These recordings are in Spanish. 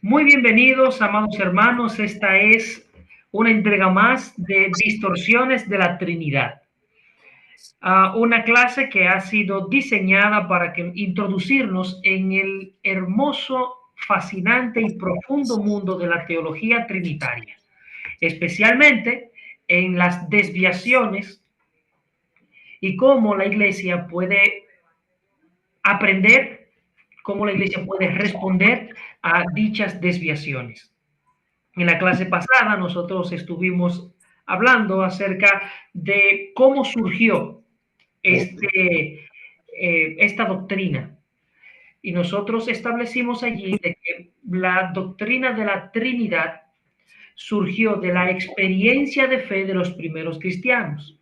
Muy bienvenidos, amados hermanos. Esta es una entrega más de Distorsiones de la Trinidad. Una clase que ha sido diseñada para introducirnos en el hermoso, fascinante y profundo mundo de la teología trinitaria, especialmente en las desviaciones y cómo la Iglesia puede aprender, cómo la Iglesia puede responder a dichas desviaciones. En la clase pasada nosotros estuvimos hablando acerca de cómo surgió esta doctrina. Y nosotros establecimos allí de que la doctrina de la Trinidad surgió de la experiencia de fe de los primeros cristianos,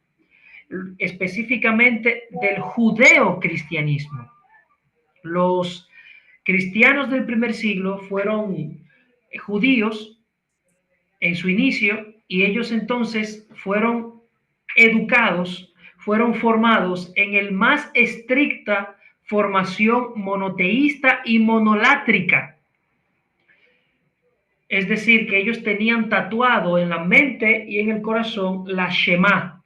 específicamente del judeocristianismo. Los cristianos del primer siglo fueron judíos en su inicio, y ellos entonces fueron educados, fueron formados en el más estricta formación monoteísta y monolátrica. Es decir, que ellos tenían tatuado en la mente y en el corazón la Shema.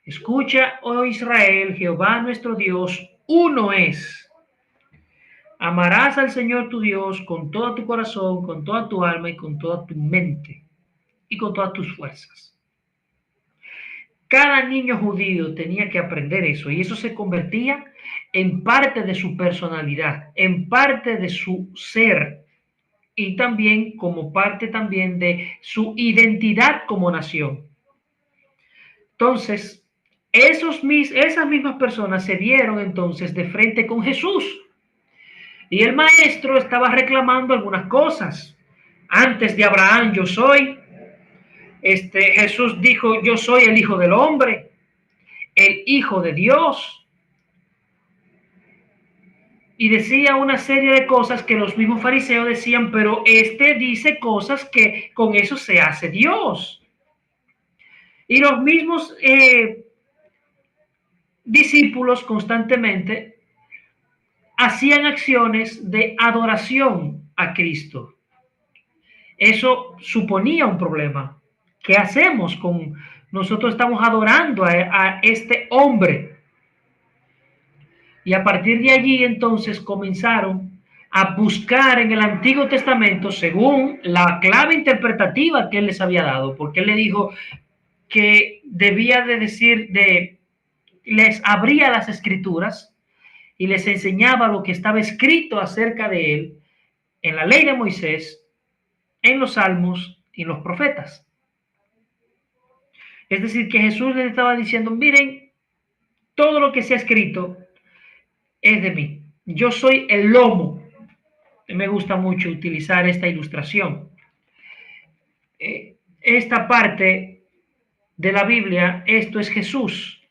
Escucha, oh Israel, Jehová nuestro Dios, uno es. Amarás al Señor tu Dios con todo tu corazón, con toda tu alma y con toda tu mente y con todas tus fuerzas. Cada niño judío tenía que aprender eso, y eso se convertía en parte de su personalidad, en parte de su ser, y también como parte también de su identidad como nación. Entonces, esas mismas personas se vieron entonces de frente con Jesús, y el maestro estaba reclamando algunas cosas. Antes de Abraham yo soy. Jesús dijo, yo soy el Hijo del Hombre, el Hijo de Dios. Y decía una serie de cosas que los mismos fariseos decían, pero dice cosas que con eso se hace Dios. Y los mismos discípulos constantemente hacían acciones de adoración a Cristo. Eso suponía un problema. ¿Qué hacemos con nosotros? Estamos adorando a este hombre. Y a partir de allí entonces comenzaron a buscar en el Antiguo Testamento según la clave interpretativa que él les había dado, porque él le dijo que debía de decir, les abría las escrituras y les enseñaba lo que estaba escrito acerca de él en la ley de Moisés, en los salmos y en los profetas. Es decir, que Jesús les estaba diciendo, miren, todo lo que se ha escrito es de mí. Yo soy el lomo. Me gusta mucho utilizar esta ilustración. Esta parte de la Biblia, esto es Jesús.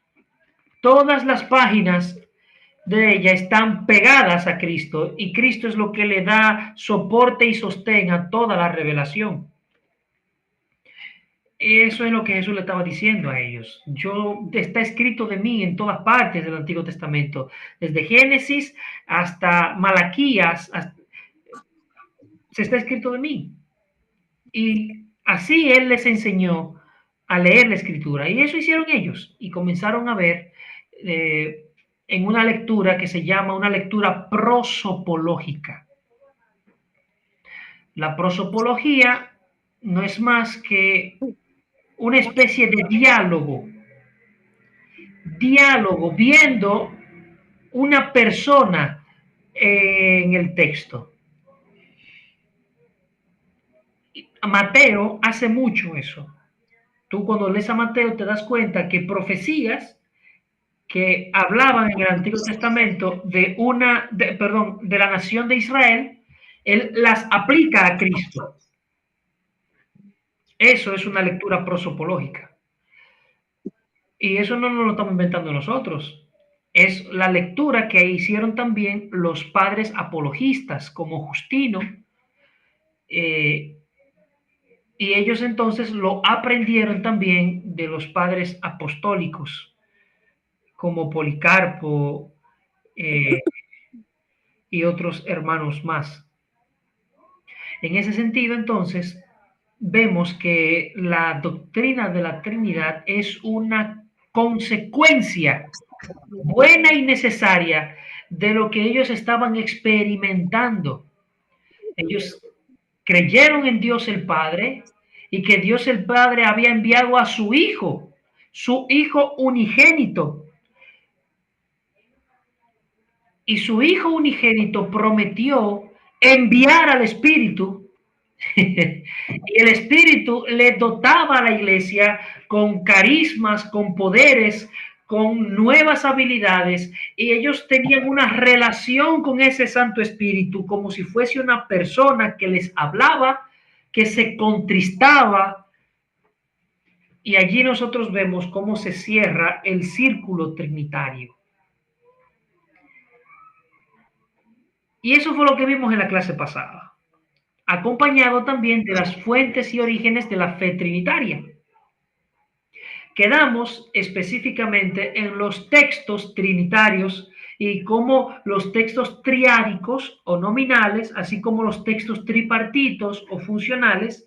Todas las páginas de ella están pegadas a Cristo, y Cristo es lo que le da soporte y sostén a toda la revelación. Eso es lo que Jesús le estaba diciendo a ellos. Está escrito de mí en todas partes del Antiguo Testamento, desde Génesis hasta Malaquías, se está escrito de mí. Y así él les enseñó a leer la escritura, y eso hicieron ellos, y comenzaron a ver en una lectura que se llama una lectura prosopológica. La prosopología no es más que una especie de diálogo, viendo una persona en el texto. Mateo hace mucho eso. Tú cuando lees a Mateo te das cuenta que profecías que hablaban en el Antiguo Testamento de la nación de Israel, él las aplica a Cristo. Eso es una lectura prosopológica. Y eso no nos lo estamos inventando nosotros. Es la lectura que hicieron también los padres apologistas, como Justino, y ellos entonces lo aprendieron también de los padres apostólicos, como Policarpo y otros hermanos más. En ese sentido, entonces, vemos que la doctrina de la Trinidad es una consecuencia buena y necesaria de lo que ellos estaban experimentando. Ellos creyeron en Dios el Padre y que Dios el Padre había enviado a su Hijo unigénito. Y su Hijo unigénito prometió enviar al Espíritu y el Espíritu le dotaba a la iglesia con carismas, con poderes, con nuevas habilidades, y ellos tenían una relación con ese Santo Espíritu como si fuese una persona que les hablaba, que se contristaba, y allí nosotros vemos cómo se cierra el círculo trinitario. Y eso fue lo que vimos en la clase pasada, acompañado también de las fuentes y orígenes de la fe trinitaria. Quedamos específicamente en los textos trinitarios y cómo los textos triádicos o nominales, así como los textos tripartitos o funcionales,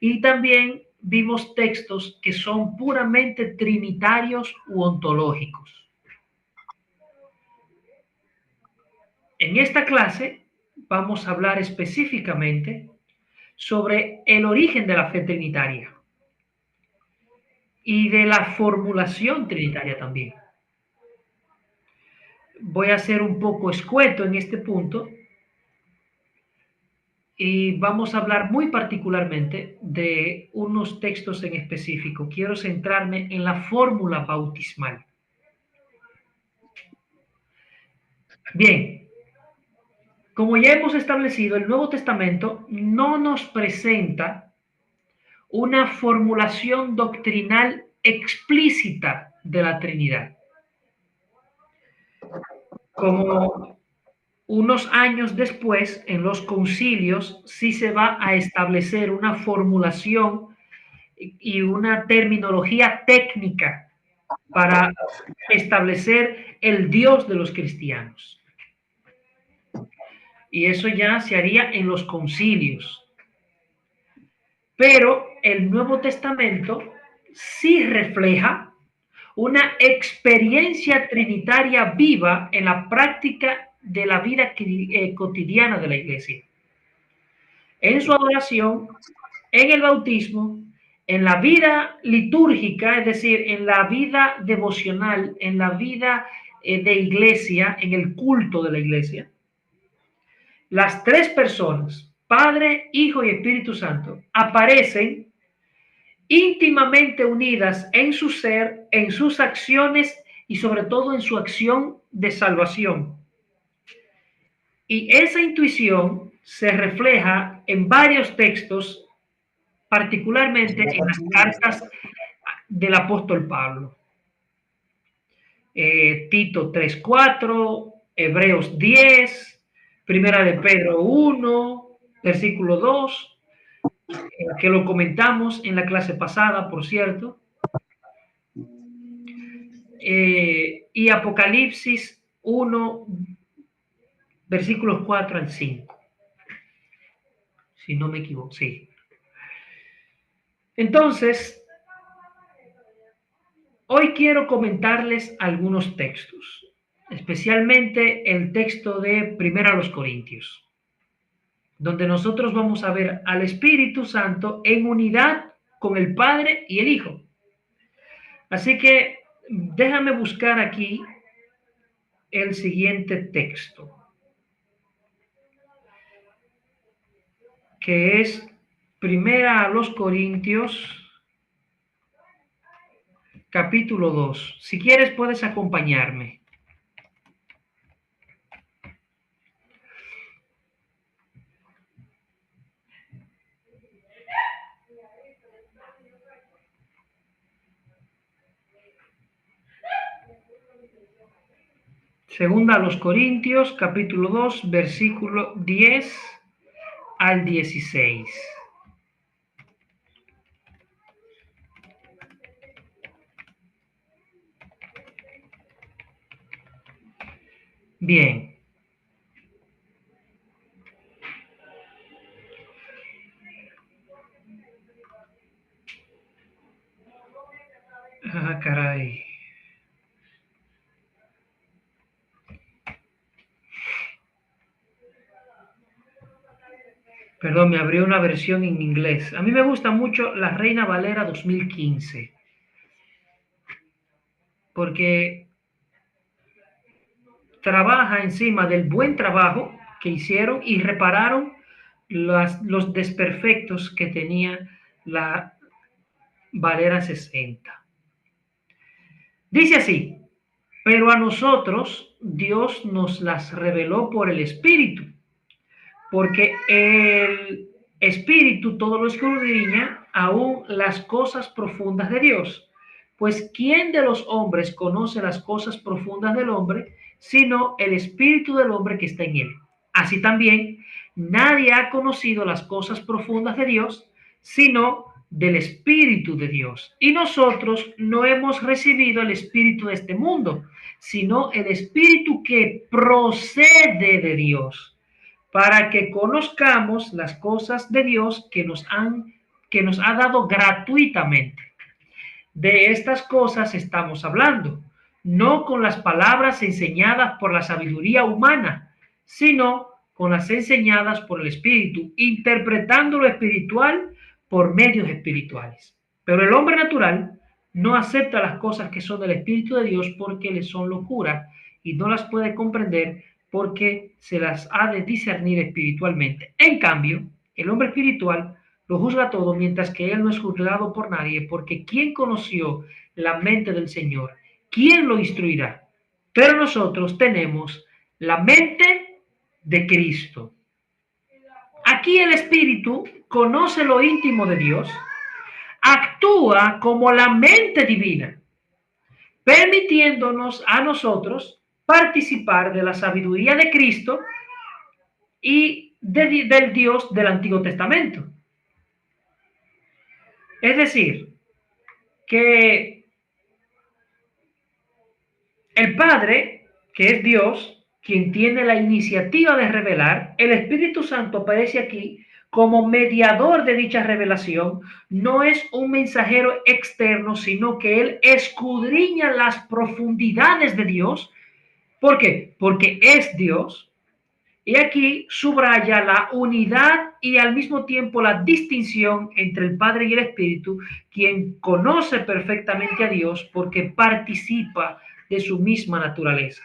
y también vimos textos que son puramente trinitarios u ontológicos. En esta clase vamos a hablar específicamente sobre el origen de la fe trinitaria y de la formulación trinitaria también. Voy a ser un poco escueto en este punto y vamos a hablar muy particularmente de unos textos en específico. Quiero centrarme en la fórmula bautismal. Bien, como ya hemos establecido, el Nuevo Testamento no nos presenta una formulación doctrinal explícita de la Trinidad. Como unos años después, en los concilios, sí se va a establecer una formulación y una terminología técnica para establecer el Dios de los cristianos. Y eso ya se haría en los concilios. Pero el Nuevo Testamento sí refleja una experiencia trinitaria viva en la práctica de la vida cotidiana de la iglesia. En su adoración, en el bautismo, en la vida litúrgica, es decir, en la vida devocional, en la vida de iglesia, en el culto de la iglesia, las tres personas, Padre, Hijo y Espíritu Santo, aparecen íntimamente unidas en su ser, en sus acciones y sobre todo en su acción de salvación. Y esa intuición se refleja en varios textos, particularmente en las cartas del apóstol Pablo. Tito 3:4, Hebreos 10, Primera de Pedro 1, versículo 2, que lo comentamos en la clase pasada, por cierto, y Apocalipsis 1, versículos 4 al 5, si no me equivoco, sí. Entonces, hoy quiero comentarles algunos textos, especialmente el texto de Primera a los Corintios, donde nosotros vamos a ver al Espíritu Santo en unidad con el Padre y el Hijo. Así que déjame buscar aquí el siguiente texto, que es Primera a los Corintios, capítulo 2. Si quieres, puedes acompañarme. Segunda a los Corintios, capítulo 2, versículo 10 al 16. Bien. Ah, caray. Perdón, me abrió una versión en inglés. A mí me gusta mucho la Reina Valera 2015, porque trabaja encima del buen trabajo que hicieron y repararon los desperfectos que tenía la Valera 60. Dice así: pero a nosotros Dios nos las reveló por el Espíritu, porque el Espíritu todo lo escudriña, aún las cosas profundas de Dios. Pues ¿quién de los hombres conoce las cosas profundas del hombre, sino el Espíritu del hombre que está en él? Así también, nadie ha conocido las cosas profundas de Dios, sino del Espíritu de Dios. Y nosotros no hemos recibido el Espíritu de este mundo, sino el Espíritu que procede de Dios, para que conozcamos las cosas de Dios que nos ha dado gratuitamente. De estas cosas estamos hablando, no con las palabras enseñadas por la sabiduría humana, sino con las enseñadas por el Espíritu, interpretando lo espiritual por medios espirituales. Pero el hombre natural no acepta las cosas que son del Espíritu de Dios porque le son locura y no las puede comprender porque se las ha de discernir espiritualmente. En cambio, el hombre espiritual lo juzga todo, mientras que él no es juzgado por nadie, porque ¿quién conoció la mente del Señor? ¿Quién lo instruirá? Pero nosotros tenemos la mente de Cristo. Aquí el Espíritu conoce lo íntimo de Dios, actúa como la mente divina, permitiéndonos a nosotros participar de la sabiduría de Cristo y del Dios del Antiguo Testamento. Es decir, que el Padre, que es Dios, quien tiene la iniciativa de revelar, el Espíritu Santo aparece aquí como mediador de dicha revelación. No es un mensajero externo, sino que él escudriña las profundidades de Dios. ¿Por qué? Porque es Dios. Y aquí subraya la unidad y al mismo tiempo la distinción entre el Padre y el Espíritu, quien conoce perfectamente a Dios porque participa de su misma naturaleza.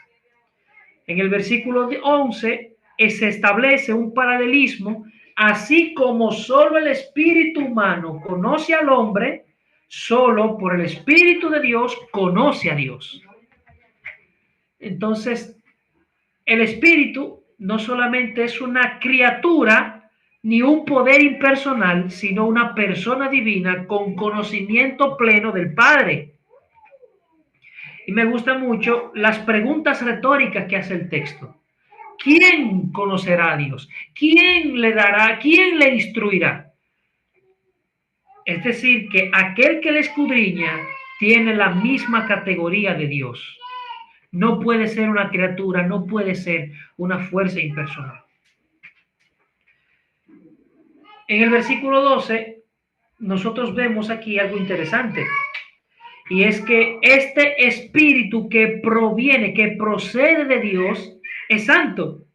En el versículo 11 se establece un paralelismo, así como solo el espíritu humano conoce al hombre, solo por el Espíritu de Dios conoce a Dios. Entonces, el espíritu no solamente es una criatura ni un poder impersonal, sino una persona divina con conocimiento pleno del Padre. Y me gustan mucho las preguntas retóricas que hace el texto. ¿Quién conocerá a Dios? ¿Quién le dará? ¿Quién le instruirá? Es decir, que aquel que le escudriña tiene la misma categoría de Dios. No puede ser una criatura, no puede ser una fuerza impersonal. En el versículo 12, nosotros vemos aquí algo interesante. Y es que este espíritu que proviene, que procede de Dios, es santo.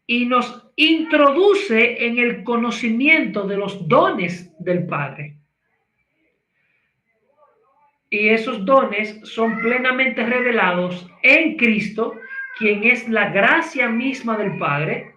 Y nos introduce en el conocimiento de los dones del Padre. Y esos dones son plenamente revelados en Cristo, quien es la gracia misma del Padre.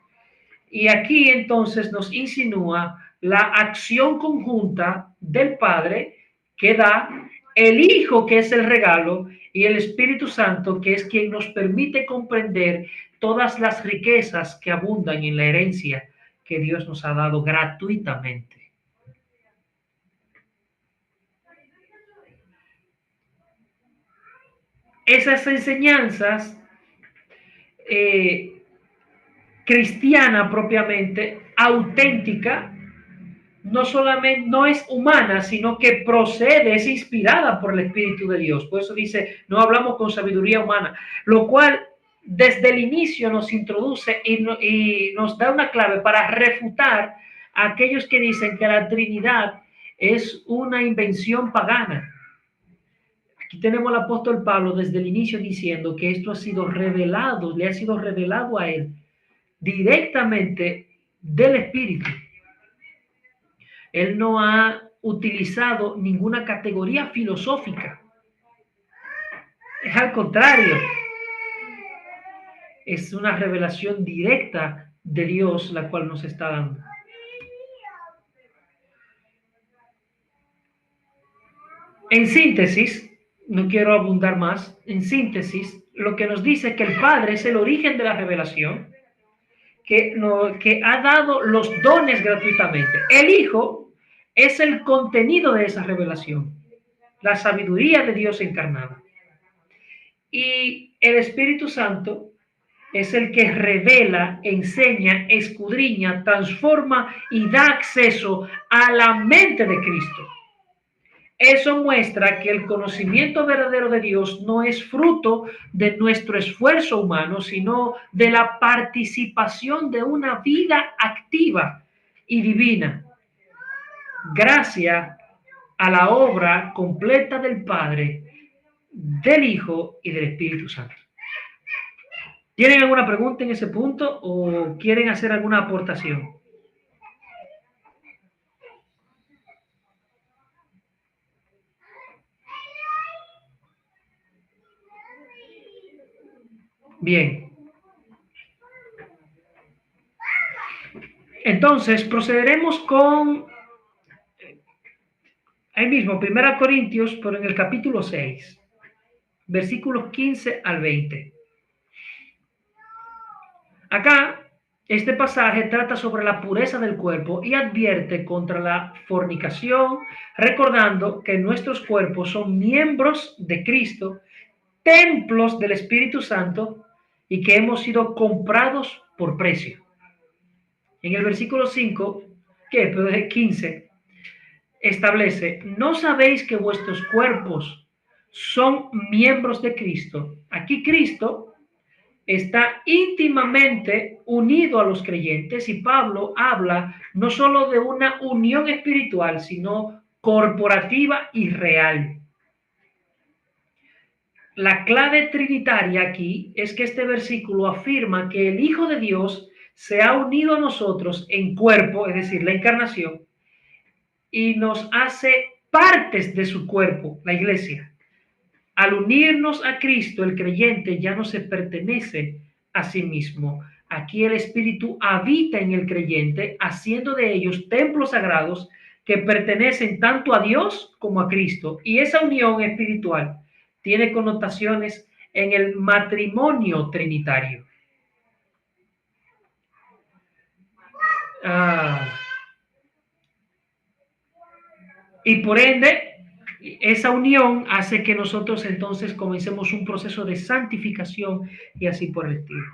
Y aquí entonces nos insinúa la acción conjunta del Padre que da, el Hijo que es el regalo y el Espíritu Santo que es quien nos permite comprender todas las riquezas que abundan en la herencia que Dios nos ha dado gratuitamente. Esas enseñanzas cristiana propiamente, auténtica, no solamente no es humana, sino que procede, es inspirada por el Espíritu de Dios. Por eso dice, no hablamos con sabiduría humana, lo cual desde el inicio nos introduce y nos da una clave para refutar a aquellos que dicen que la Trinidad es una invención pagana. Aquí tenemos al apóstol Pablo desde el inicio diciendo que esto ha sido revelado, le ha sido revelado a él directamente del Espíritu. Él no ha utilizado ninguna categoría filosófica. Es al contrario. Es una revelación directa de Dios la cual nos está dando. En síntesis, no quiero abundar más, en síntesis, lo que nos dice es que el Padre es el origen de la revelación, que ha dado los dones gratuitamente. El Hijo es el contenido de esa revelación, la sabiduría de Dios encarnada. Y el Espíritu Santo es el que revela, enseña, escudriña, transforma y da acceso a la mente de Cristo. Eso muestra que el conocimiento verdadero de Dios no es fruto de nuestro esfuerzo humano, sino de la participación de una vida activa y divina, gracias a la obra completa del Padre, del Hijo y del Espíritu Santo. ¿Tienen alguna pregunta en ese punto o quieren hacer alguna aportación? Bien. Entonces, procederemos con ahí mismo, 1 Corintios, pero en el capítulo 6, versículos 15 al 20. Acá, este pasaje trata sobre la pureza del cuerpo y advierte contra la fornicación, recordando que nuestros cuerpos son miembros de Cristo, templos del Espíritu Santo y que hemos sido comprados por precio. En el versículo 5, que 15, establece, ¿no sabéis que vuestros cuerpos son miembros de Cristo? Aquí Cristo está íntimamente unido a los creyentes y Pablo habla no solo de una unión espiritual, sino corporativa y real. La clave trinitaria aquí es que este versículo afirma que el Hijo de Dios se ha unido a nosotros en cuerpo, es decir, la encarnación, y nos hace partes de su cuerpo, la iglesia. Al unirnos a Cristo, el creyente ya no se pertenece a sí mismo. Aquí el Espíritu habita en el creyente, haciendo de ellos templos sagrados que pertenecen tanto a Dios como a Cristo. Y esa unión espiritual tiene connotaciones en el matrimonio trinitario. Y por ende, esa unión hace que nosotros entonces comencemos un proceso de santificación y así por el estilo.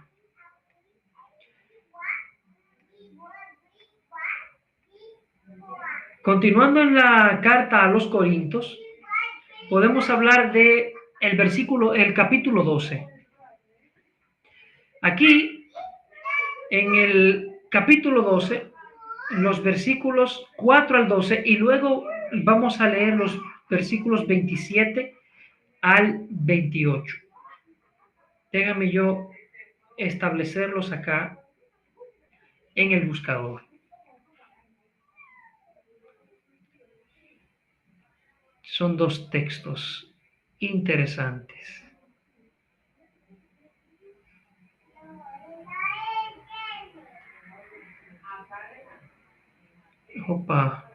Continuando en la carta a los Corintios, podemos hablar de el capítulo 12. Aquí, en el capítulo 12, los versículos 4 al 12, y luego vamos a leer los versículos 27 al 28. Déjame yo establecerlos acá en el buscador. Son dos textos interesantes. Opa.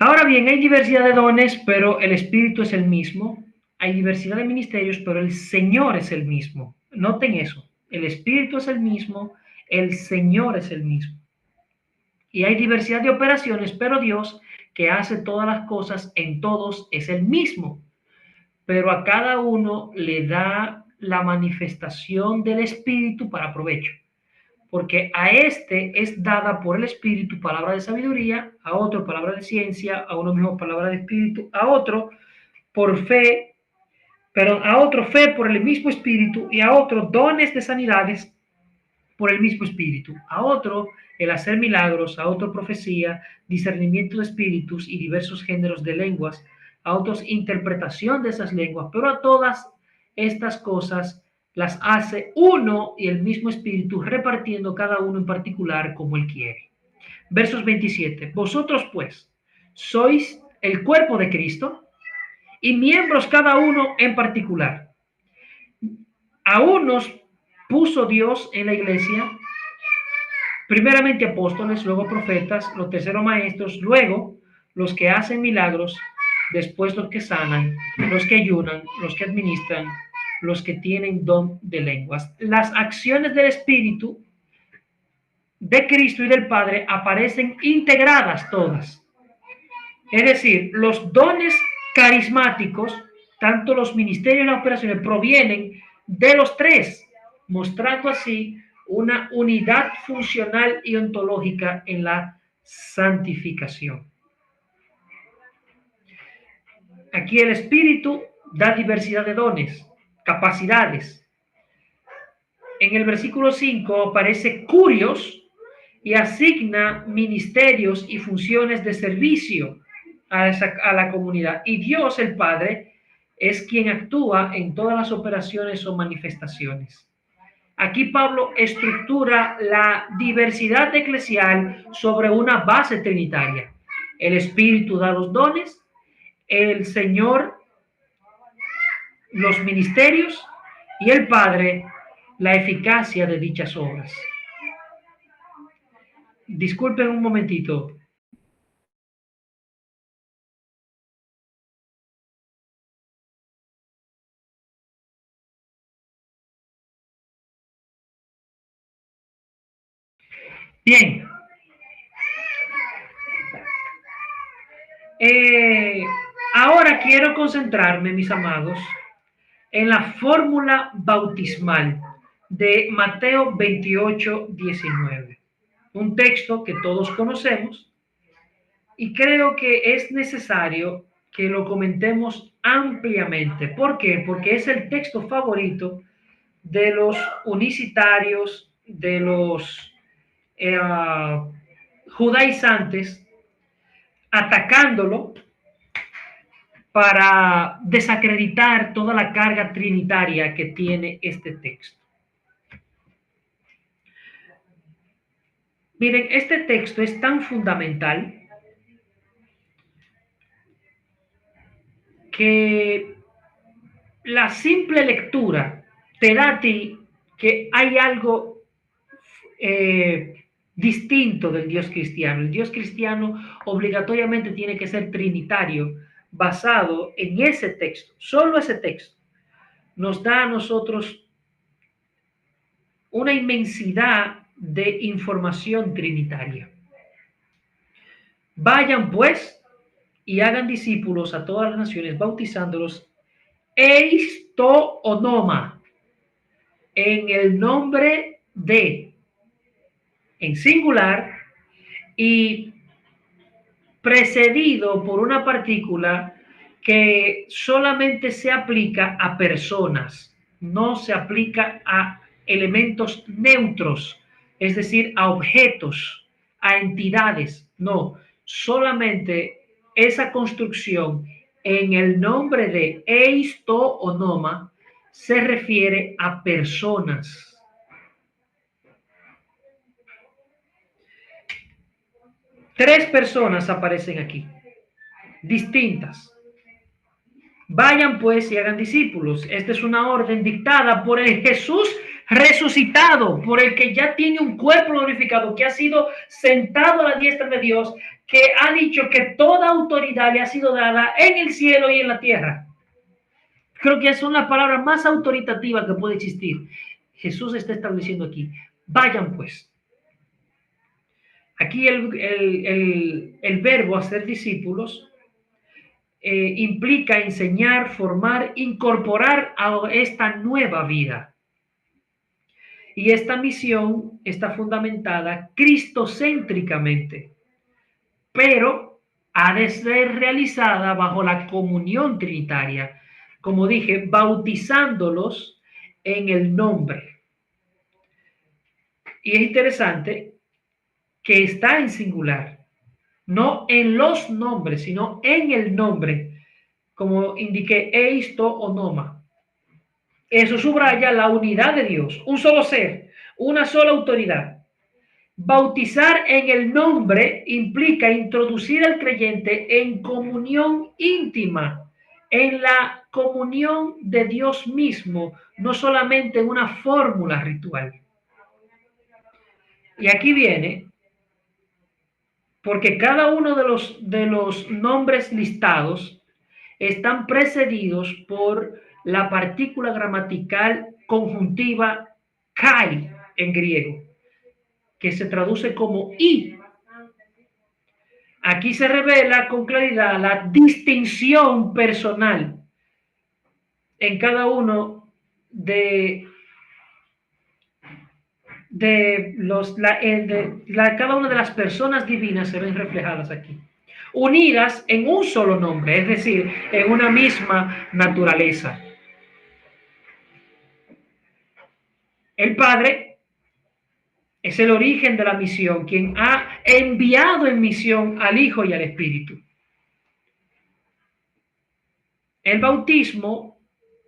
Ahora bien, hay diversidad de dones, pero el Espíritu es el mismo. Hay diversidad de ministerios, pero el Señor es el mismo. Noten eso. El Espíritu es el mismo, el Señor es el mismo. Y hay diversidad de operaciones, pero Dios, que hace todas las cosas en todos, es el mismo. Pero a cada uno le da la manifestación del Espíritu para provecho. Porque a este es dada por el Espíritu palabra de sabiduría, a otro palabra de ciencia, a uno mismo palabra de Espíritu, a otro por fe, pero a otro fe por el mismo Espíritu y a otro dones de sanidades por el mismo Espíritu, a otro el hacer milagros, a otro profecía, discernimiento de espíritus y diversos géneros de lenguas, a otros interpretación de esas lenguas, pero a todas estas cosas las hace uno y el mismo Espíritu, repartiendo cada uno en particular como él quiere. Versos 27. Vosotros pues sois el cuerpo de Cristo y miembros cada uno en particular. A unos puso Dios en la iglesia, primeramente apóstoles, luego profetas, los terceros maestros, luego los que hacen milagros, después los que sanan, los que ayunan, los que administran, los que tienen don de lenguas. Las acciones del Espíritu, de Cristo y del Padre aparecen integradas todas. Es decir, los dones carismáticos, tanto los ministerios y las operaciones, provienen de los tres, mostrando así una unidad funcional y ontológica en la santificación. Aquí el Espíritu da diversidad de dones, capacidades. En el versículo 5 aparece curios y asigna ministerios y funciones de servicio a la comunidad. Y Dios, el Padre, es quien actúa en todas las operaciones o manifestaciones. Aquí Pablo estructura la diversidad eclesial sobre una base trinitaria. El Espíritu da los dones, el Señor los ministerios y el Padre la eficacia de dichas obras. Disculpen un momentito. Bien. Ahora quiero concentrarme, mis amados, en la fórmula bautismal de Mateo 28:19. Un texto que todos conocemos y creo que es necesario que lo comentemos ampliamente. ¿Por qué? Porque es el texto favorito de los unicitarios, de los judaizantes, atacándolo para desacreditar toda la carga trinitaria que tiene este texto. Miren, este texto es tan fundamental que la simple lectura te da a ti que hay algo distinto del Dios cristiano. El Dios cristiano obligatoriamente tiene que ser trinitario, basado en ese texto. Solo ese texto nos da a nosotros una inmensidad de información trinitaria. Vayan pues y hagan discípulos a todas las naciones, bautizándolos eisto onoma, en el nombre de, en singular, y precedido por una partícula que solamente se aplica a personas, no se aplica a elementos neutros, es decir, a objetos, a entidades, no, solamente esa construcción en el nombre de eisto onoma se refiere a personas. Tres personas aparecen aquí, distintas. Vayan pues y hagan discípulos. Esta es una orden dictada por el Jesús resucitado, por el que ya tiene un cuerpo glorificado, que ha sido sentado a la diestra de Dios, que ha dicho que toda autoridad le ha sido dada en el cielo y en la tierra. Creo que son las palabras más autoritativas que puede existir. Jesús está estableciendo aquí. Vayan pues. Aquí el verbo hacer discípulos implica enseñar, formar, incorporar a esta nueva vida. Y esta misión está fundamentada cristocéntricamente, pero ha de ser realizada bajo la comunión trinitaria, como dije, bautizándolos en el nombre. Y es interesante que está en singular, no en los nombres, sino en el nombre, como indiqué, eisto o noma. Eso subraya la unidad de Dios, un solo ser, una sola autoridad. Bautizar en el nombre implica introducir al creyente en comunión íntima, en la comunión de Dios mismo, no solamente en una fórmula ritual. Y aquí viene, porque cada uno de los nombres listados están precedidos por la partícula gramatical conjuntiva kai en griego, que se traduce como y. Aquí se revela con claridad la distinción personal en cada uno cada una de las personas divinas se ven reflejadas aquí, unidas en un solo nombre, es decir, en una misma naturaleza. El Padre es el origen de la misión, quien ha enviado en misión al Hijo y al Espíritu. El bautismo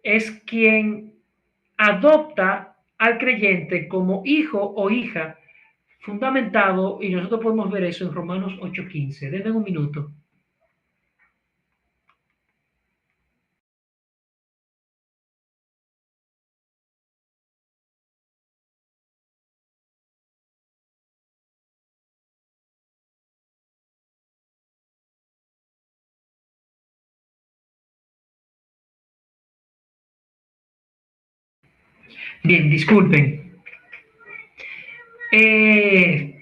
es quien adopta al creyente como hijo o hija, fundamentado, y nosotros podemos ver eso en Romanos 8:15. Denme un minuto. Bien, disculpen. El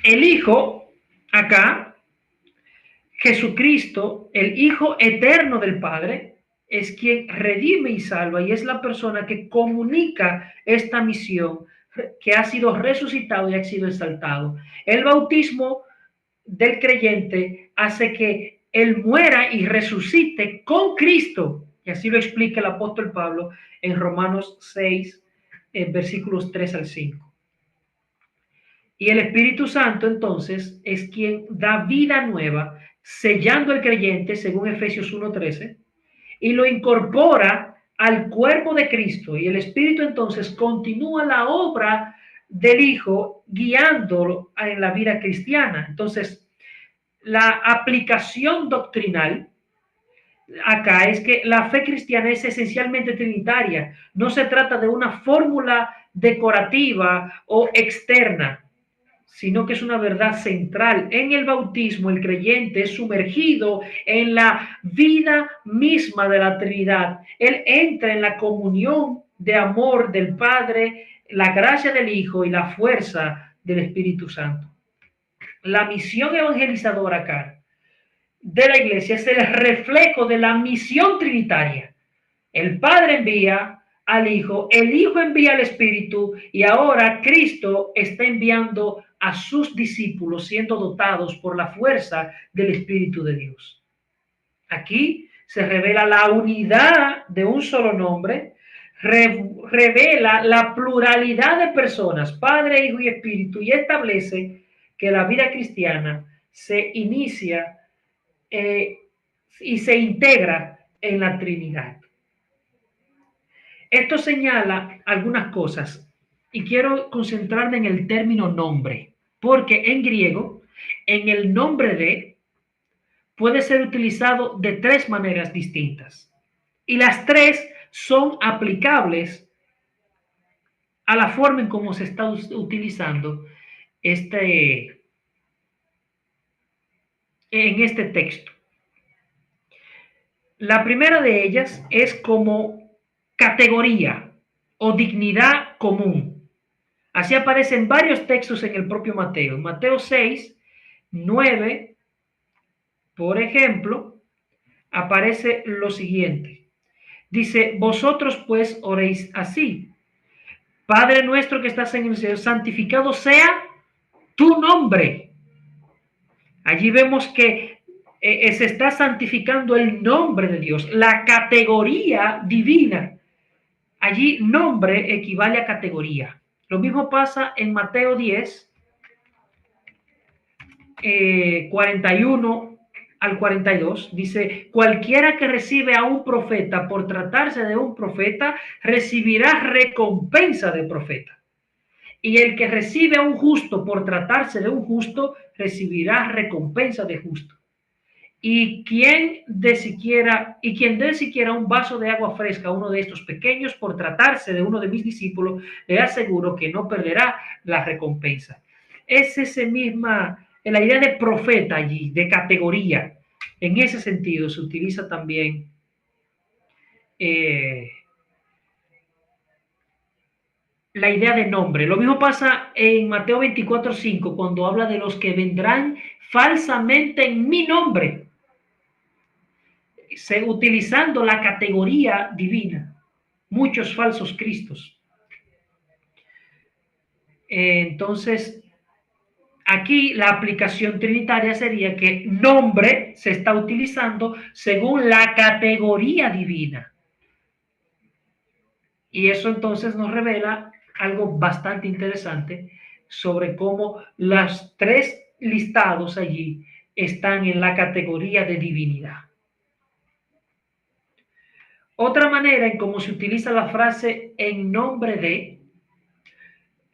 Hijo, acá, Jesucristo, el Hijo eterno del Padre, es quien redime y salva y es la persona que comunica esta misión, que ha sido resucitado y ha sido exaltado. El bautismo del creyente hace que él muera y resucite con Cristo. Y así lo explica el apóstol Pablo en Romanos 6, versículos 3 al 5. Y el Espíritu Santo entonces es quien da vida nueva, sellando al creyente, según Efesios 1:13, y lo incorpora al cuerpo de Cristo. Y el Espíritu entonces continúa la obra del Hijo guiándolo en la vida cristiana. Entonces, la aplicación doctrinal acá es que la fe cristiana es esencialmente trinitaria. No se trata de una fórmula decorativa o externa, sino que es una verdad central. En el bautismo, el creyente es sumergido en la vida misma de la Trinidad. Él entra en la comunión de amor del Padre, la gracia del Hijo y la fuerza del Espíritu Santo. La misión evangelizadora acá de la iglesia es el reflejo de la misión trinitaria. El Padre envía al Hijo, el Hijo envía al Espíritu y ahora Cristo está enviando a sus discípulos siendo dotados por la fuerza del Espíritu de Dios. Aquí se revela la unidad de un solo nombre, revela la pluralidad de personas, Padre, Hijo y Espíritu, y establece que la vida cristiana se inicia y se integra en la Trinidad. Esto señala algunas cosas y quiero concentrarme en el término nombre, porque en griego, en el nombre de puede ser utilizado de tres maneras distintas y las tres son aplicables a la forma en cómo se está utilizando en este texto. La primera de ellas es como categoría o dignidad común. Así aparecen varios textos en el propio Mateo. Mateo 6, 9, por ejemplo, aparece lo siguiente. Dice, vosotros pues oréis así. Padre nuestro que estás en el cielo, santificado sea tu nombre. Allí vemos que se está santificando el nombre de Dios, la categoría divina. Allí nombre equivale a categoría. Lo mismo pasa en Mateo 10, 41 al 42. Dice, cualquiera que recibe a un profeta por tratarse de un profeta, recibirá recompensa de profeta. Y el que recibe a un justo por tratarse de un justo, recibirá recompensa de justo. Y quien dé siquiera un vaso de agua fresca a uno de estos pequeños por tratarse de uno de mis discípulos, le aseguro que no perderá la recompensa. Es la idea de profeta allí, de categoría. En ese sentido se utiliza también la idea de nombre. Lo mismo pasa en Mateo 24:5, cuando habla de los que vendrán falsamente en mi nombre, utilizando la categoría divina, muchos falsos cristos. Entonces, aquí la aplicación trinitaria sería que nombre se está utilizando según la categoría divina. Y eso entonces nos revela algo bastante interesante sobre cómo los tres listados allí están en la categoría de divinidad. Otra manera en cómo se utiliza la frase en nombre de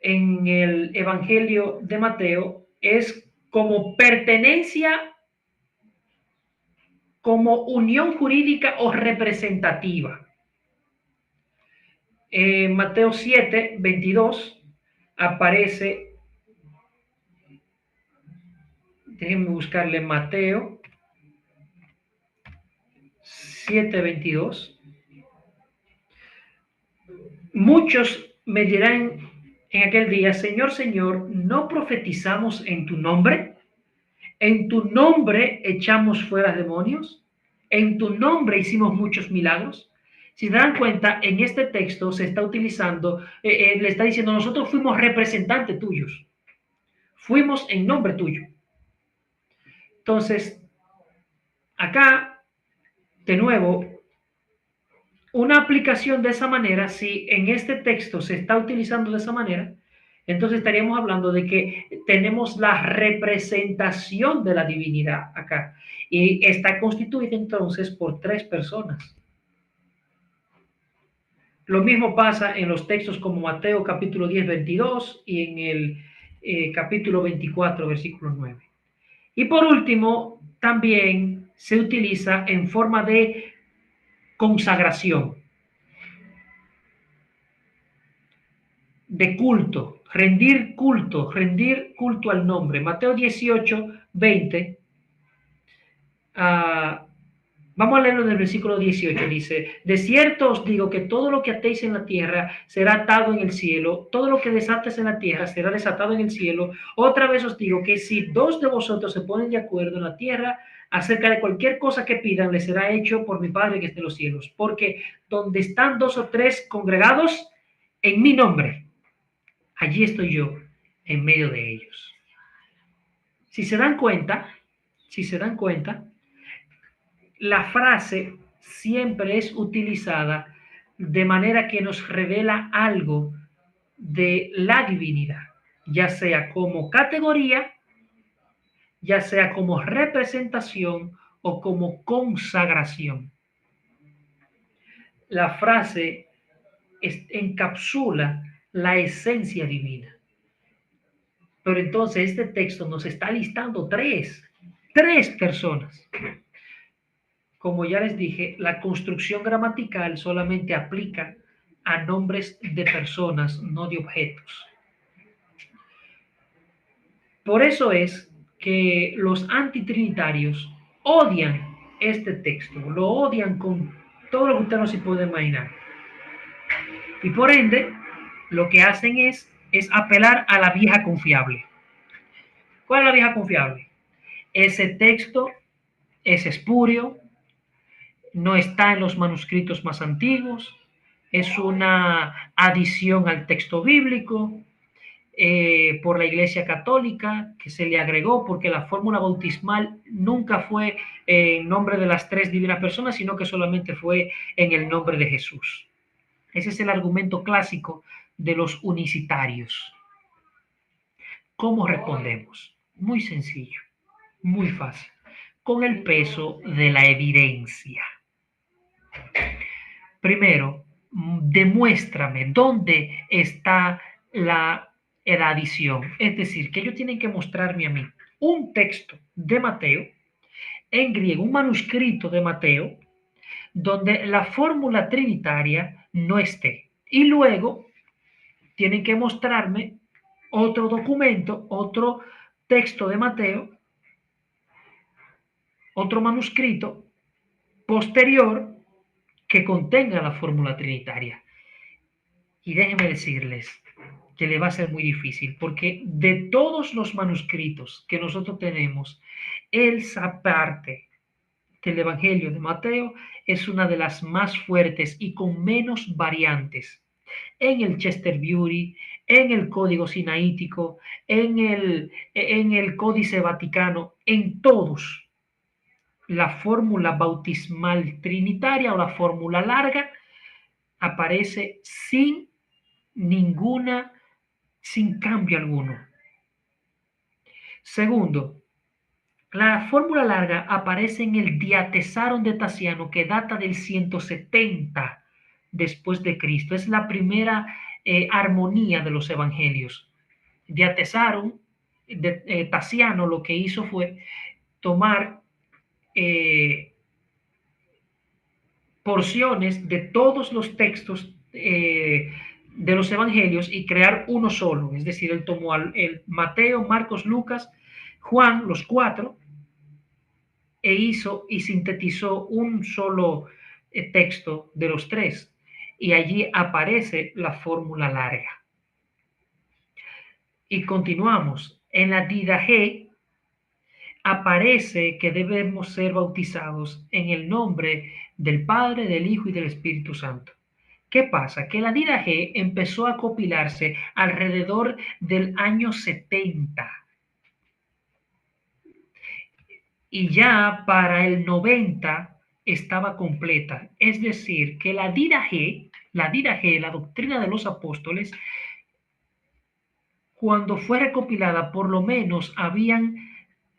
en el Evangelio de Mateo es como pertenencia, como unión jurídica o representativa. En Mateo 7:22 aparece, déjenme buscarle Mateo 7:22. Muchos me dirán en aquel día, Señor, Señor, ¿no profetizamos en tu nombre? ¿En tu nombre echamos fuera demonios? ¿En tu nombre hicimos muchos milagros? Si se dan cuenta, en este texto se está utilizando, le está diciendo, nosotros fuimos representantes tuyos, fuimos en nombre tuyo. Entonces, acá, de nuevo, una aplicación de esa manera, si en este texto se está utilizando de esa manera, entonces estaríamos hablando de que tenemos la representación de la divinidad acá y está constituida entonces por tres personas. Lo mismo pasa en los textos como Mateo capítulo 10, 22 y en el capítulo 24, versículo 9. Y por último, también se utiliza en forma de consagración, de culto, rendir culto al nombre. Mateo 18, 20. Vamos a leerlo del versículo 18. Dice, de cierto os digo que todo lo que atéis en la tierra será atado en el cielo, todo lo que desates en la tierra será desatado en el cielo. Otra vez os digo que si dos de vosotros se ponen de acuerdo en la tierra acerca de cualquier cosa que pidan, les será hecho por mi Padre que está en los cielos. Porque donde están dos o tres congregados en mi nombre, allí estoy yo en medio de ellos. Si se dan cuenta, la frase siempre es utilizada de manera que nos revela algo de la divinidad, ya sea como categoría, ya sea como representación o como consagración. La frase encapsula la esencia divina. Pero entonces este texto nos está listando tres personas. Como ya les dije, la construcción gramatical solamente aplica a nombres de personas, no de objetos. Por eso es que los antitrinitarios odian este texto, lo odian con todo lo que usted no se puede imaginar. Y por ende, lo que hacen es apelar a la vieja confiable. ¿Cuál es la vieja confiable? Ese texto es espurio, no está en los manuscritos más antiguos, es una adición al texto bíblico por la Iglesia Católica que se le agregó porque la fórmula bautismal nunca fue en nombre de las tres divinas personas, sino que solamente fue en el nombre de Jesús. Ese es el argumento clásico de los unicitarios. ¿Cómo respondemos? Muy sencillo, muy fácil, con el peso de la evidencia. Primero, demuéstrame dónde está la adición. Es decir, que ellos tienen que mostrarme a mí un texto de Mateo en griego, un manuscrito de Mateo, donde la fórmula trinitaria no esté. Y luego tienen que mostrarme otro documento, otro texto de Mateo, otro manuscrito posterior que contenga la fórmula trinitaria. Y déjenme decirles que le va a ser muy difícil, porque de todos los manuscritos que nosotros tenemos, esa parte del Evangelio de Mateo es una de las más fuertes y con menos variantes. En el Chester Beauty, en el Código Sinaítico, en el Códice Vaticano, en todos, la fórmula bautismal trinitaria o la fórmula larga aparece sin cambio alguno. Segundo, la fórmula larga aparece en el Diatesaron de Tasiano, que data del 170 después de Cristo. Es la primera armonía de los evangelios. Diatesaron de Tasiano lo que hizo fue tomar porciones de todos los textos de los evangelios y crear uno solo. Es decir, él tomó el Mateo, Marcos, Lucas, Juan, los cuatro, e hizo y sintetizó un solo texto de los tres. Y allí aparece la fórmula larga. Y continuamos. En la Didache aparece que debemos ser bautizados en el nombre del Padre, del Hijo y del Espíritu Santo. ¿Qué pasa? Que la Didache empezó a compilarse alrededor del año 70. Y ya para el 90 estaba completa. Es decir, que la Didache, la doctrina de los apóstoles, cuando fue recopilada, por lo menos habían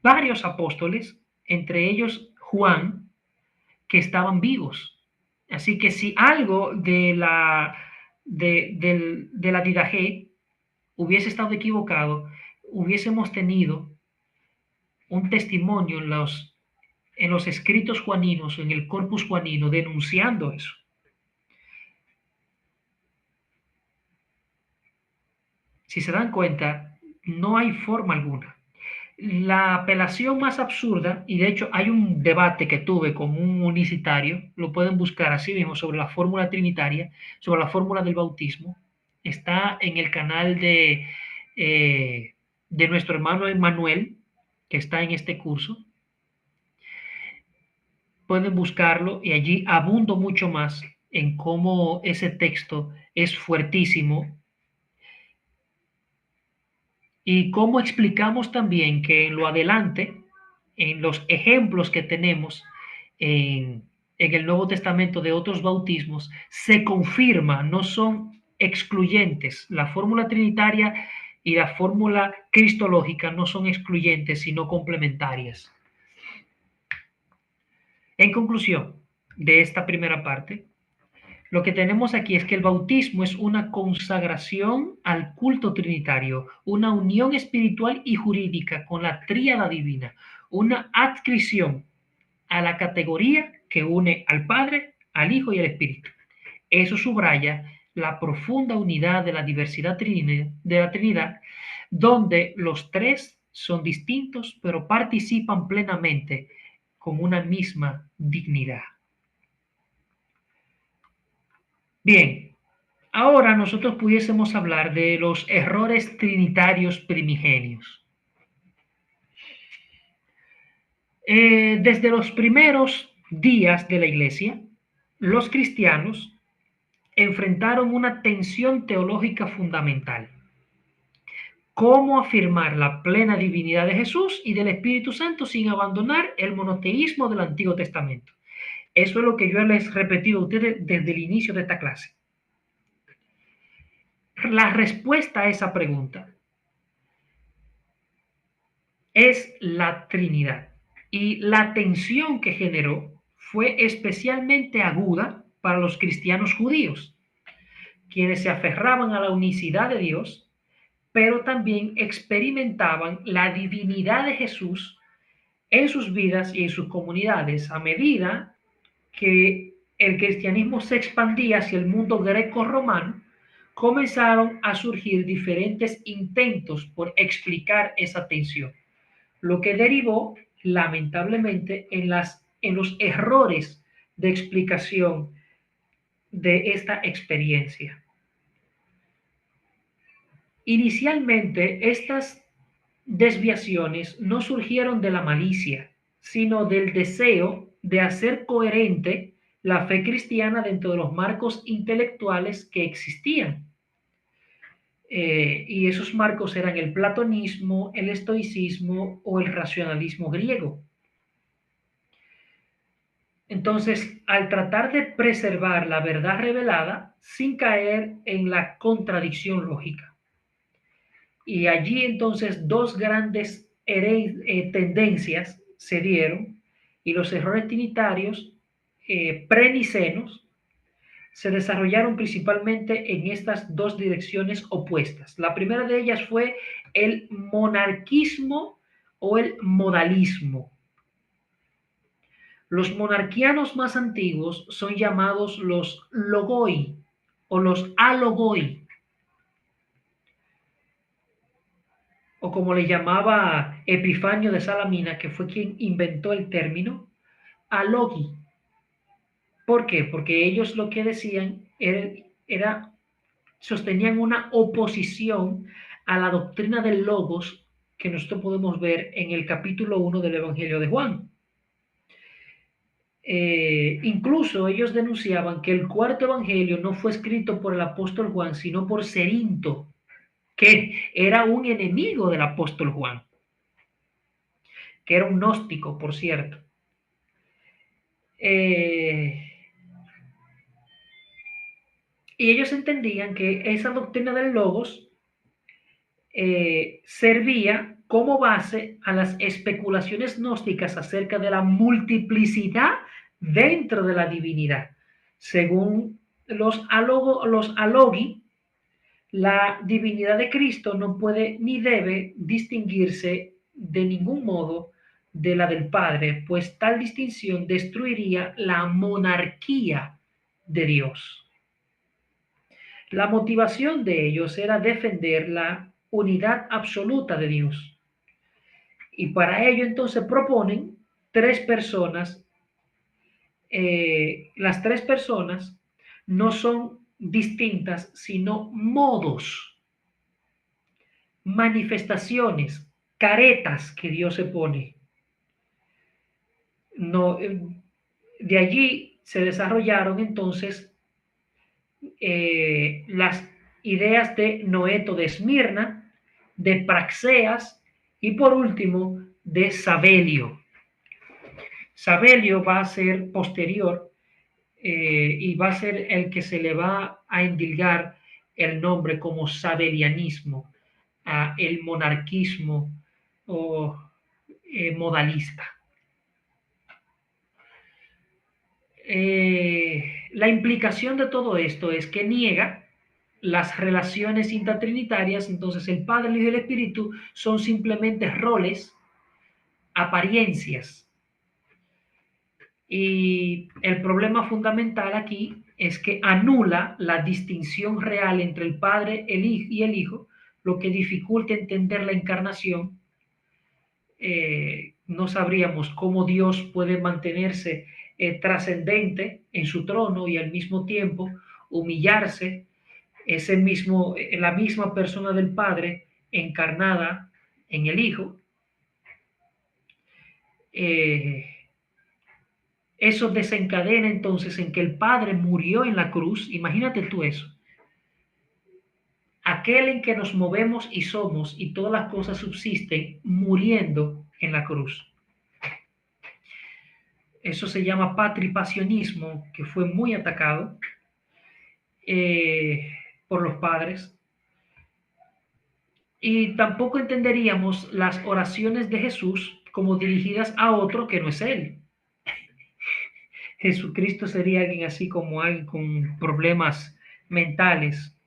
varios apóstoles, entre ellos Juan, que estaban vivos. Así que si algo de la Didache hubiese estado equivocado, hubiésemos tenido un testimonio en los escritos juaninos, en el corpus juanino, denunciando eso. Si se dan cuenta, no hay forma alguna. La apelación más absurda, y de hecho hay un debate que tuve con un unicitario, lo pueden buscar así mismo, sobre la fórmula trinitaria, sobre la fórmula del bautismo, está en el canal de nuestro hermano Emmanuel, que está en este curso. Pueden buscarlo y allí abundo mucho más en cómo ese texto es fuertísimo y cómo explicamos también que en lo adelante, en los ejemplos que tenemos en el Nuevo Testamento de otros bautismos, se confirma, no son excluyentes. La fórmula trinitaria y la fórmula cristológica no son excluyentes, sino complementarias. En conclusión de esta primera parte, lo que tenemos aquí es que el bautismo es una consagración al culto trinitario, una unión espiritual y jurídica con la tríada divina, una adscripción a la categoría que une al Padre, al Hijo y al Espíritu. Eso subraya la profunda unidad de la diversidad de la Trinidad, donde los tres son distintos, pero participan plenamente con una misma dignidad. Bien, ahora nosotros pudiésemos hablar de los errores trinitarios primigenios. Desde los primeros días de la Iglesia, los cristianos enfrentaron una tensión teológica fundamental. ¿Cómo afirmar la plena divinidad de Jesús y del Espíritu Santo sin abandonar el monoteísmo del Antiguo Testamento? Eso es lo que yo les he repetido a ustedes desde el inicio de esta clase. la respuesta a esa pregunta es la Trinidad. Y la tensión que generó fue especialmente aguda para los cristianos judíos, quienes se aferraban a la unicidad de Dios, pero también experimentaban la divinidad de Jesús en sus vidas y en sus comunidades a medida que el cristianismo se expandía hacia el mundo greco-romano. Comenzaron a surgir diferentes intentos por explicar esa tensión, lo que derivó lamentablemente en los errores de explicación de esta experiencia. Inicialmente, estas desviaciones no surgieron de la malicia, sino del deseo de hacer coherente la fe cristiana dentro de los marcos intelectuales que existían. Y esos marcos eran el platonismo, el estoicismo o el racionalismo griego. Entonces, al tratar de preservar la verdad revelada sin caer en la contradicción lógica. Y allí entonces dos grandes tendencias se dieron y los errores trinitarios prenicenos se desarrollaron principalmente en estas dos direcciones opuestas. La primera de ellas fue el monarquismo o el modalismo. Los monarquianos más antiguos son llamados los logoi o los alogoi, o como le llamaba Epifanio de Salamina, que fue quien inventó el término, alogi. ¿Por qué? Porque ellos lo que decían sostenían una oposición a la doctrina del logos que nosotros podemos ver en el capítulo 1 del Evangelio de Juan. Incluso ellos denunciaban que el cuarto evangelio no fue escrito por el apóstol Juan, sino por Cerinto, que era un enemigo del apóstol Juan, que era un gnóstico, por cierto. Y ellos entendían que esa doctrina del logos servía como base a las especulaciones gnósticas acerca de la multiplicidad dentro de la divinidad. Según los alogi, la divinidad de Cristo no puede ni debe distinguirse de ningún modo de la del Padre, pues tal distinción destruiría la monarquía de Dios. La motivación de ellos era defender la unidad absoluta de Dios. Y para ello entonces proponen tres personas. Las tres personas no son distintas, sino modos, manifestaciones, caretas que Dios se pone. No, de allí se desarrollaron entonces las ideas de Noeto de Esmirna, de Praxeas y por último de Sabelio. Sabelio va a ser posterior y va a ser el que se le va a endilgar el nombre como sabelianismo, el monarquismo o modalista. La implicación de todo esto es que niega las relaciones intratrinitarias. Entonces el Padre, el Hijo y el Espíritu son simplemente roles, apariencias. Y el problema fundamental aquí es que anula la distinción real entre el Padre y el Hijo, lo que dificulta entender la encarnación. No sabríamos cómo Dios puede mantenerse trascendente en su trono y al mismo tiempo humillarse, la misma persona del Padre encarnada en el Hijo. Eso desencadena entonces en que el Padre murió en la cruz. Imagínate tú eso. Aquel en que nos movemos y somos y todas las cosas subsisten muriendo en la cruz. Eso se llama patripasionismo, que fue muy atacado por los padres. Y tampoco entenderíamos las oraciones de Jesús como dirigidas a otro que no es Él. Jesucristo sería alguien así como alguien con problemas mentales,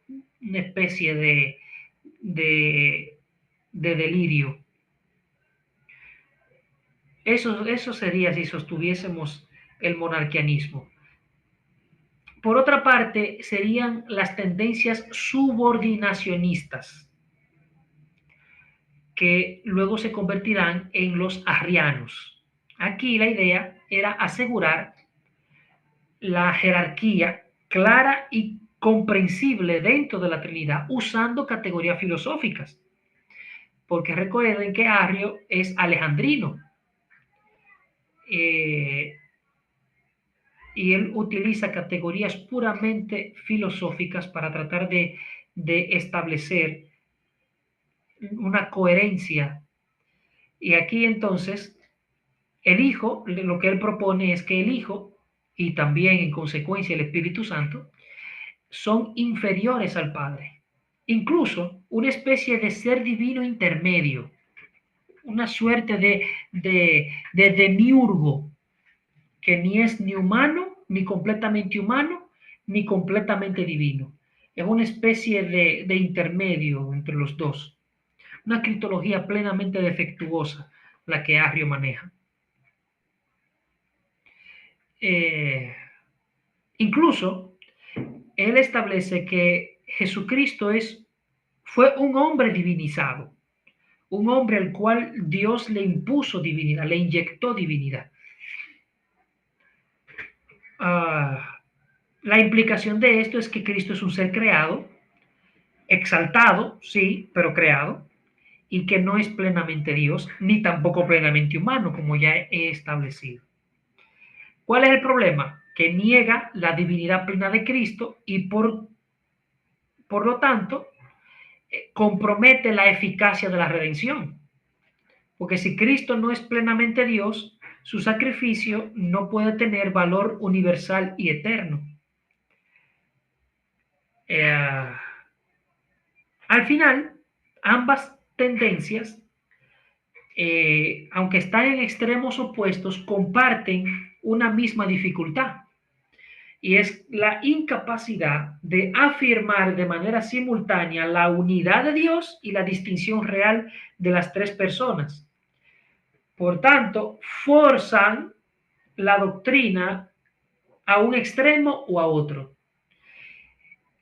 una especie de, de delirio. Eso sería si sostuviésemos el monarquianismo. Por otra parte, serían las tendencias subordinacionistas, que luego se convertirán en los arrianos. Aquí la idea era asegurar la jerarquía clara y comprensible dentro de la Trinidad usando categorías filosóficas, porque recuerden que Arrio es alejandrino, eh, y él utiliza categorías puramente filosóficas para tratar de establecer una coherencia. Y aquí entonces el Hijo, lo que él propone es que el Hijo y también en consecuencia el Espíritu Santo son inferiores al Padre, incluso una especie de ser divino intermedio, una suerte de demiurgo, que ni es ni humano, ni completamente divino. Es una especie de intermedio entre los dos. Una cristología plenamente defectuosa la que Arrio maneja. Eh, Incluso él establece que Jesucristo fue un hombre divinizado, un hombre al cual Dios le impuso divinidad, le inyectó divinidad. La implicación de esto es que Cristo es un ser creado, exaltado, sí, pero creado, y que no es plenamente Dios, ni tampoco plenamente humano, como ya he establecido. ¿Cuál es el problema? Que niega la divinidad plena de Cristo y por lo tanto compromete la eficacia de la redención. Porque si Cristo no es plenamente Dios, su sacrificio no puede tener valor universal y eterno. Al final, ambas tendencias, aunque están en extremos opuestos, comparten una misma dificultad, y es la incapacidad de afirmar de manera simultánea la unidad de Dios y la distinción real de las tres personas. Por tanto, forzan la doctrina a un extremo o a otro.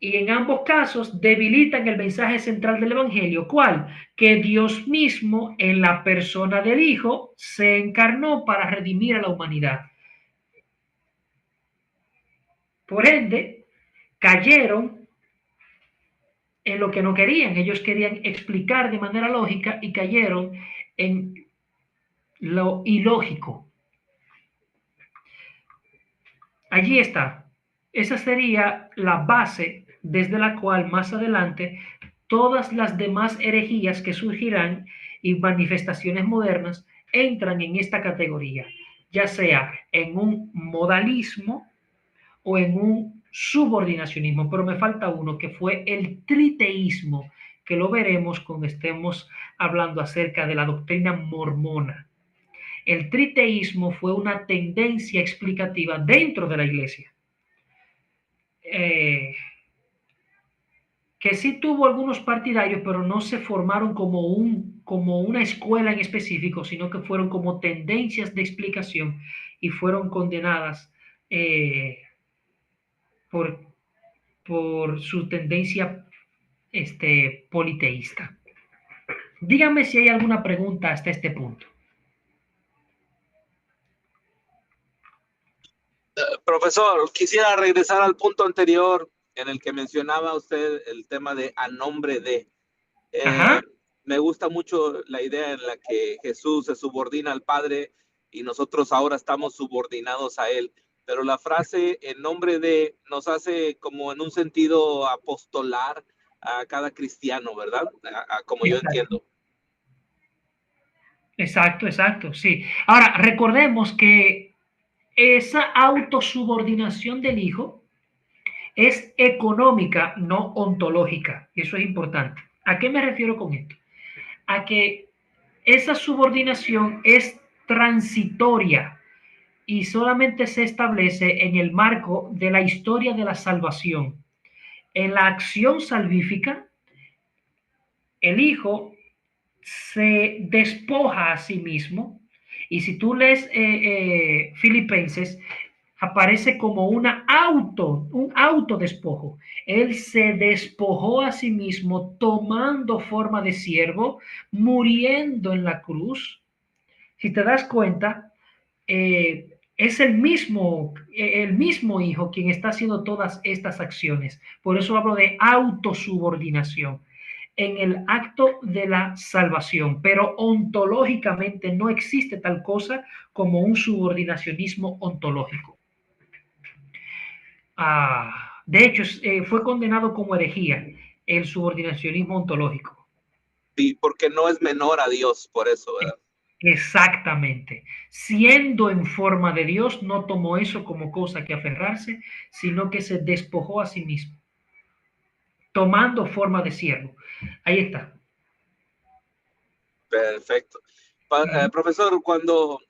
Y en ambos casos debilitan el mensaje central del Evangelio. ¿Cuál? Que Dios mismo, en la persona del Hijo, se encarnó para redimir a la humanidad. Por ende, cayeron en lo que no querían. Ellos querían explicar de manera lógica y cayeron en lo ilógico. Allí está. Esa sería la base desde la cual más adelante todas las demás herejías que surgirán y manifestaciones modernas entran en esta categoría, ya sea en un modalismo o en un subordinacionismo. Pero me falta uno, que fue el triteísmo, que lo veremos cuando estemos hablando acerca de la doctrina mormona. El triteísmo fue una tendencia explicativa dentro de la iglesia, que sí tuvo algunos partidarios, pero no se formaron como una escuela en específico, sino que fueron como tendencias de explicación y fueron condenadas por, por su tendencia politeísta. Díganme si hay alguna pregunta hasta este punto. Profesor, quisiera regresar al punto anterior en el que mencionaba usted el tema de a nombre de. Me gusta mucho la idea en la que Jesús se subordina al Padre y nosotros ahora estamos subordinados a Él. Pero la frase en nombre de nos hace como en un sentido apostolar a cada cristiano, ¿verdad? Como yo entiendo. Exacto, exacto, sí. Ahora, recordemos que esa autosubordinación del Hijo es económica, no ontológica. Y eso es importante. ¿A qué me refiero con esto? a que esa subordinación es transitoria y solamente se establece en el marco de la historia de la salvación. En la acción salvífica, el Hijo se despoja a sí mismo, y si tú lees Filipenses, aparece como un autodespojo. Él se despojó a sí mismo tomando forma de siervo, muriendo en la cruz. Si te das cuenta, es el mismo Hijo quien está haciendo todas estas acciones. Por eso hablo de autosubordinación en el acto de la salvación, pero ontológicamente no existe tal cosa como un subordinacionismo ontológico. De hecho, fue condenado como herejía el subordinacionismo ontológico. Sí, porque no es menor a Dios, por eso, ¿verdad? Exactamente. Siendo en forma de Dios, no tomó eso como cosa que aferrarse, sino que se despojó a sí mismo, tomando forma de siervo. Ahí está. Perfecto. Profesor, cuando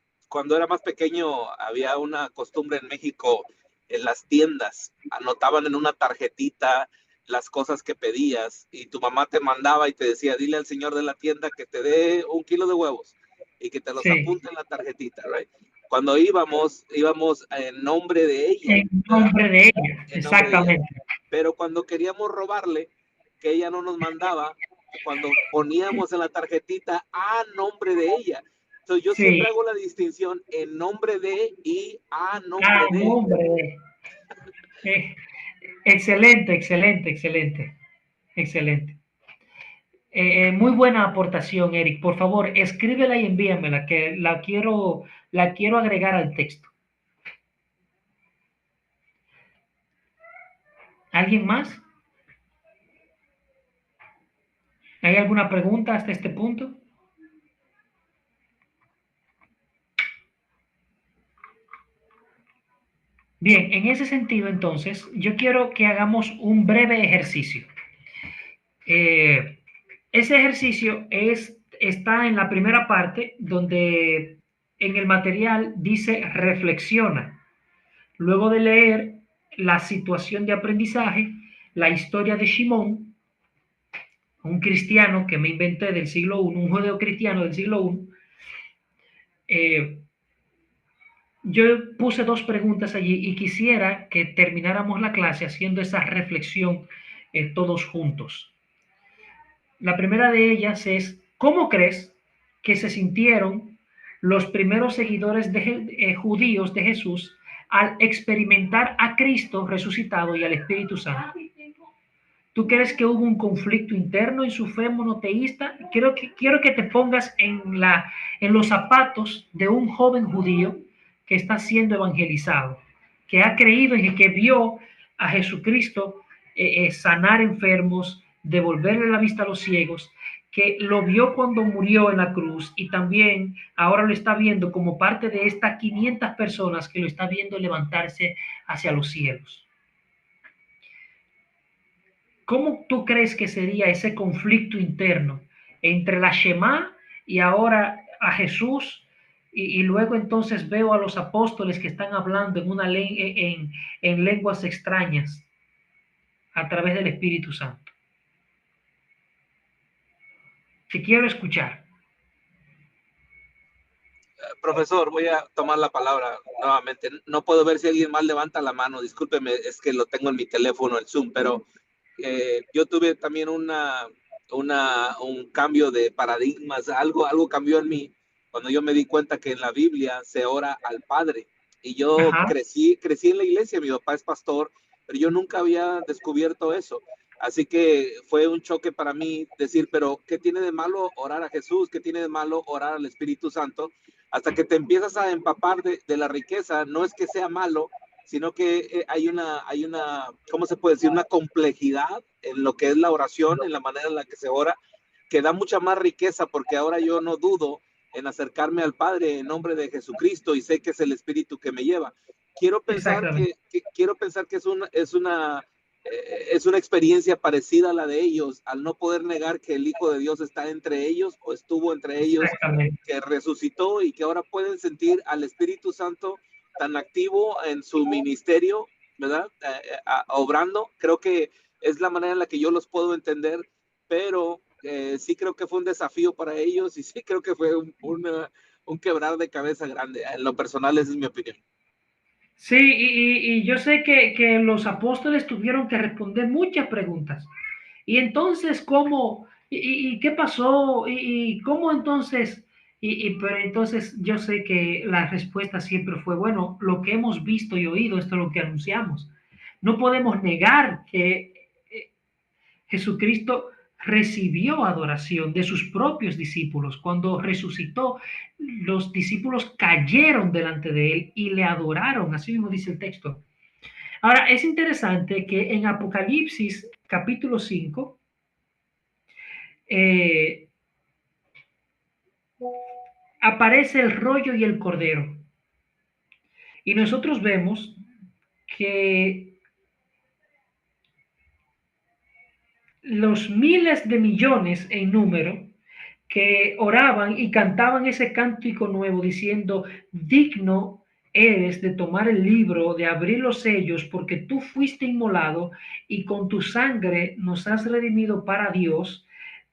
era más pequeño había una costumbre en México, en las tiendas, anotaban en una tarjetita las cosas que pedías y tu mamá te mandaba y te decía, dile al señor de la tienda que te dé 1 kilo de huevos y que te los Sí. apunte en la tarjetita, right? Cuando íbamos en nombre de ella, En ¿verdad? nombre de ella, En nombre de ella. exactamente. Pero cuando queríamos robarle, que ella no nos mandaba, cuando poníamos en la tarjetita a nombre de ella. Entonces yo Sí, siempre hago la distinción en nombre de y a a nombre de. nombre de. Eh, excelente, excelente, excelente, excelente. Muy buena aportación, Eric. Por favor, escríbela y envíamela, que la quiero agregar al texto. ¿Alguien más? ¿Hay alguna pregunta hasta este punto? Bien, en ese sentido, entonces, yo quiero que hagamos un breve ejercicio. Ese ejercicio está en la primera parte, donde en el material dice reflexiona. Luego de leer la situación de aprendizaje, la historia de Shimón, un cristiano que me inventé del siglo I, un judeo cristiano del siglo I, yo puse dos preguntas allí y quisiera que termináramos la clase haciendo esa reflexión todos juntos. La primera de ellas es, ¿cómo crees que se sintieron los primeros seguidores judíos de Jesús al experimentar a Cristo resucitado y al Espíritu Santo? ¿Tú crees que hubo un conflicto interno en su fe monoteísta? Quiero que te pongas en los zapatos de un joven judío que está siendo evangelizado, que ha creído y que vio a Jesucristo sanar enfermos, devolverle la vista a los ciegos, que lo vio cuando murió en la cruz y también ahora lo está viendo como parte de estas 500 personas que lo está viendo levantarse hacia los cielos. ¿Cómo tú crees que sería ese conflicto interno entre la Shema y ahora a Jesús? Y luego entonces veo a los apóstoles que están hablando en lenguas extrañas a través del Espíritu Santo. Te quiero escuchar. Profesor, voy a tomar la palabra nuevamente. No puedo ver si alguien más levanta la mano. Discúlpeme, es que lo tengo en mi teléfono, el Zoom, pero yo tuve también un cambio de paradigmas. Algo cambió en mí cuando yo me di cuenta que en la Biblia se ora al Padre. Y yo Ajá. crecí en la iglesia. Mi papá es pastor, pero yo nunca había descubierto eso. Así que fue un choque para mí decir, pero ¿qué tiene de malo orar a Jesús? ¿Qué tiene de malo orar al Espíritu Santo? Hasta que te empiezas a empapar de la riqueza. No es que sea malo, sino que hay una, ¿cómo se puede decir? Una complejidad en lo que es la oración, en la manera en la que se ora, que da mucha más riqueza, porque ahora yo no dudo en acercarme al Padre en nombre de Jesucristo y sé que es el Espíritu que me lleva. Quiero pensar Exactamente. que es una es una experiencia parecida a la de ellos, al no poder negar que el Hijo de Dios está entre ellos o estuvo entre ellos, que resucitó y que ahora pueden sentir al Espíritu Santo tan activo en su ministerio, ¿verdad? Obrando. Creo que es la manera en la que yo los puedo entender, pero sí creo que fue un desafío para ellos y sí creo que fue un quebrar de cabeza grande. En lo personal, esa es mi opinión. Sí, y yo sé que los apóstoles tuvieron que responder muchas preguntas. Y entonces, ¿cómo? ¿Y qué pasó? ¿Y cómo entonces? Pero entonces yo sé que la respuesta siempre fue, bueno, lo que hemos visto y oído, esto es lo que anunciamos. No podemos negar que Jesucristo recibió adoración de sus propios discípulos. Cuando resucitó, los discípulos cayeron delante de él y le adoraron, así mismo dice el texto. Ahora, es interesante que en Apocalipsis capítulo 5, aparece el rollo y el cordero. Y nosotros vemos que los miles de millones en número que oraban y cantaban ese cántico nuevo diciendo, digno eres de tomar el libro, de abrir los sellos, porque tú fuiste inmolado y con tu sangre nos has redimido para Dios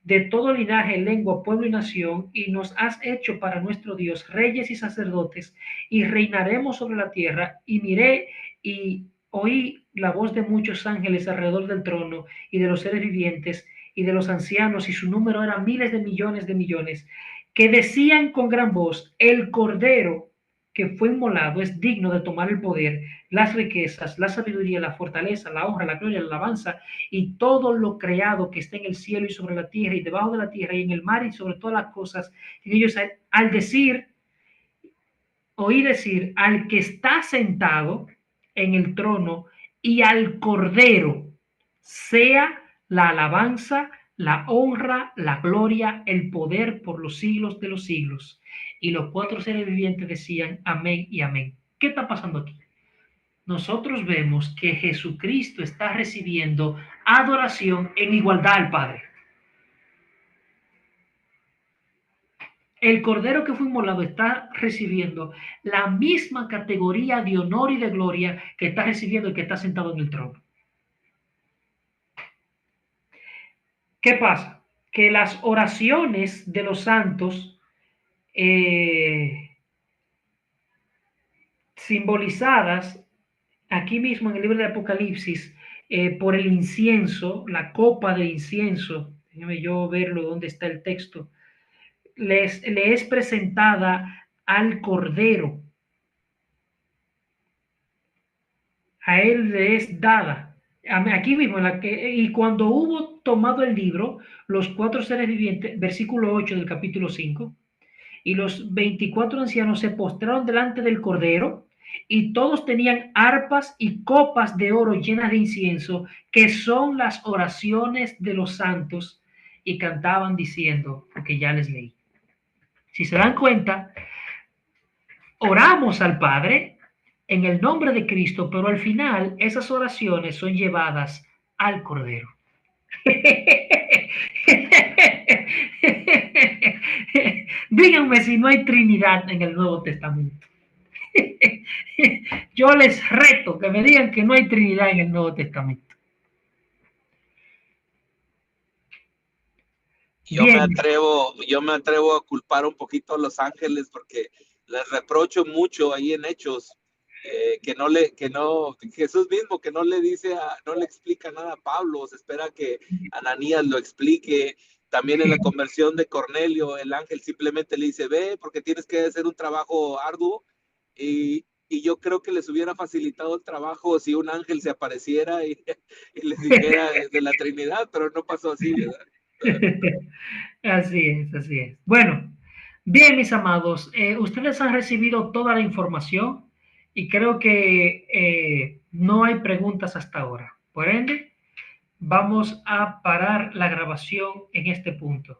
de todo linaje, lengua, pueblo y nación, y nos has hecho para nuestro Dios reyes y sacerdotes, y reinaremos sobre la tierra. Y miré y oí la voz de muchos ángeles alrededor del trono y de los seres vivientes y de los ancianos, y su número era miles de millones, que decían con gran voz, el Cordero que fue inmolado es digno de tomar el poder, las riquezas, la sabiduría, la fortaleza, la honra, la gloria, la alabanza y todo lo creado que está en el cielo y sobre la tierra y debajo de la tierra y en el mar y sobre todas las cosas. Y ellos al decir, oí decir, al que está sentado en el trono y al Cordero, sea la alabanza, la honra, la gloria, el poder por los siglos de los siglos. Y los cuatro seres vivientes decían amén y amén. ¿Qué está pasando aquí? Nosotros vemos que Jesucristo está recibiendo adoración en igualdad al Padre. El Cordero que fue inmolado está recibiendo la misma categoría de honor y de gloria que está recibiendo el que está sentado en el trono. ¿Qué pasa? Que las oraciones de los santos simbolizadas aquí mismo en el libro de Apocalipsis por el incienso, la copa de incienso, déjeme yo verlo dónde está el texto, le es presentada al Cordero, a él le es dada. Aquí mismo, y cuando hubo tomado el libro, los cuatro seres vivientes, versículo 8 del capítulo 5, y los 24 ancianos se postraron delante del Cordero, y todos tenían arpas y copas de oro llenas de incienso, que son las oraciones de los santos, y cantaban diciendo, porque ya les leí. Si se dan cuenta, oramos al Padre en el nombre de Cristo, pero al final esas oraciones son llevadas al Cordero. Díganme si no hay Trinidad en el Nuevo Testamento. Yo les reto que me digan que no hay Trinidad en el Nuevo Testamento. Yo me atrevo a culpar un poquito a los ángeles porque les reprocho mucho ahí en Hechos Jesús mismo que no le explica nada a Pablo, se espera que Ananías lo explique. También en la conversión de Cornelio, el ángel simplemente le dice, ve, porque tienes que hacer un trabajo arduo, y yo creo que les hubiera facilitado el trabajo si un ángel se apareciera y les dijera de la Trinidad, pero no pasó así, ¿verdad? Así es, así es. Bueno, bien, mis amados, ustedes han recibido toda la información y creo que no hay preguntas hasta ahora. Por ende, vamos a parar la grabación en este punto.